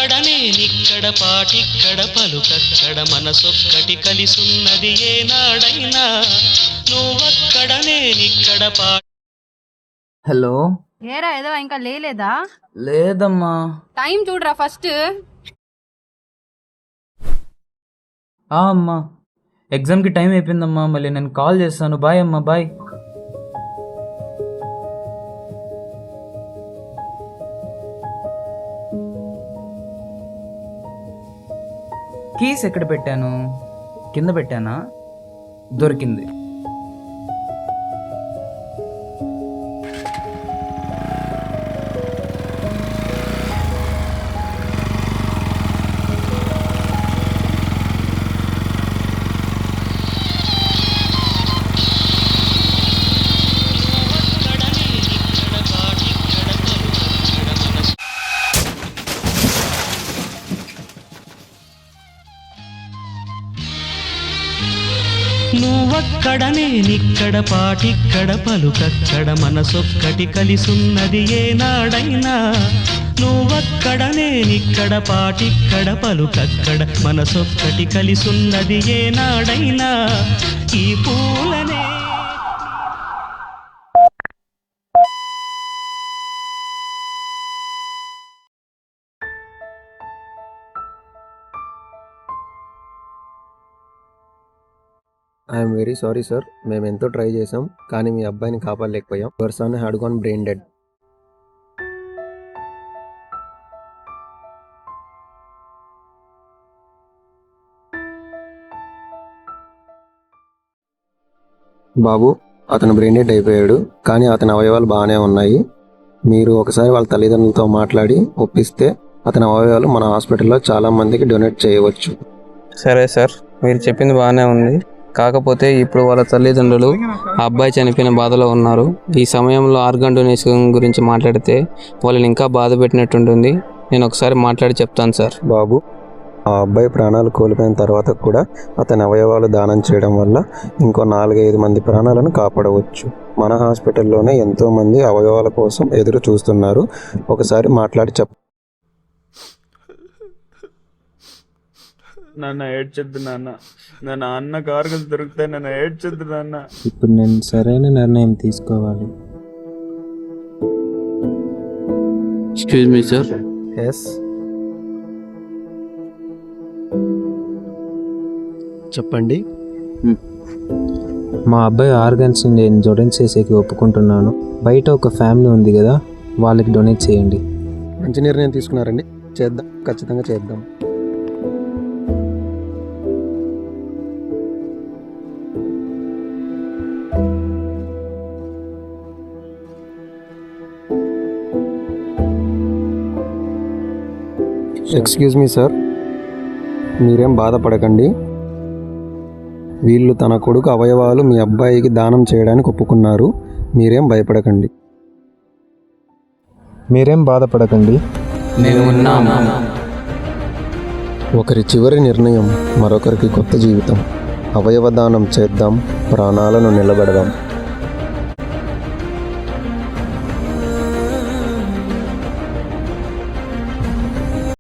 నువ్వక్కడనే నిక్కడ పాటిక్కడ పలుకక్కడ మనసొక్కటి కలిసున్నది ఏనాడైనా నువ్వక్కడనే నిక్కడ హలో ఏరా ఏదో ఇంకా లేలేదా? లేదమ్మా. టైం చూడరా ఫస్ట్. అమ్మా ఎగ్జామ్కి టైం అయిపోయిందమ్మా, మళ్ళీ నేను కాల్ చేస్తాను. బాయ్ అమ్మా, బాయ్. కీస్ ఎక్కడ పెట్టాను? కింద పెట్టానా? దొరికింది. నువ్వక్కడనే నిక్కడ పాటిక్కడ పలుకక్కడ మనసొక్కటి కలిసున్నది ఏనాడైనా నువ్వక్కడనే నిక్కడ పాటిక్కడ పలుకక్కడ మనసొక్కటి కలిసున్నది ఏనాడైనా ఈ పూలనే. ఐఎమ్ వెరీ సారీ సార్, మేము ఎంతో ట్రై చేసాం కానీ మీ అబ్బాయిని కాపాడలేకపోయాం. Your son had gone brain dead. బాబు, అతను బ్రెయిన్ డెడ్ అయిపోయాడు కానీ అతని అవయవాలు బాగానే ఉన్నాయి. మీరు ఒకసారి వాళ్ళ తల్లిదండ్రులతో మాట్లాడి ఒప్పిస్తే అతని అవయవాలు మన హాస్పిటల్లో చాలా మందికి డొనేట్ చేయవచ్చు. సరే సార్, మీరు చెప్పింది బాగానే ఉంది. కాకపోతే ఇప్పుడు వాళ్ళ తల్లిదండ్రులు ఆ అబ్బాయి చనిపోయిన బాధలో ఉన్నారు. ఈ సమయంలో ఆర్గాన్ డొనేషన్ గురించి మాట్లాడితే వాళ్ళని ఇంకా బాధ పెట్టినట్టుంటుంది. నేను ఒకసారి మాట్లాడి చెప్తాను సార్. బాబు, ఆ అబ్బాయి ప్రాణాలు కోల్పోయిన తర్వాత కూడా అతని అవయవాలు దానం చేయడం వల్ల ఇంకో 4-5 మంది ప్రాణాలను కాపాడవచ్చు. మన హాస్పిటల్లోనే ఎంతోమంది అవయవాల కోసం ఎదురు చూస్తున్నారు. ఒకసారి మాట్లాడి నాన్న ఏడ్చొద్దు నాన్న, నా నాన్నకు ఆర్గన్స్ దొరుకుతాయి, నన్ను ఏడ్చొద్దు నాన్న. ఇప్పుడు నేను సరైన నిర్ణయం తీసుకోవాలి. Excuse me sir. ఎస్ చెప్పండి. మా అబ్బాయి ఆర్గన్స్ని నేను డొనేట్ చేసేకి ఒప్పుకుంటున్నాను. బయట ఒక ఫ్యామిలీ ఉంది కదా, వాళ్ళకి డొనేట్ చేయండి. మంచి నిర్ణయం తీసుకున్నారండి. చేద్దాం, ఖచ్చితంగా చేద్దాం. ఎక్స్క్యూజ్ మీ సార్, మీరేం బాధపడకండి. వీళ్ళు తన కొడుకు అవయవాలు మీ అబ్బాయికి దానం చేయడానికి ఒప్పుకున్నారు. మీరేం భయపడకండి. మీరేం బాధపడకండి, మేము ఉన్నాము. ఒకరి చివరి నిర్ణయం మరొకరికి కొత్త జీవితం. అవయవ దానం చేద్దాం, ప్రాణాలను నిలబెడదాం.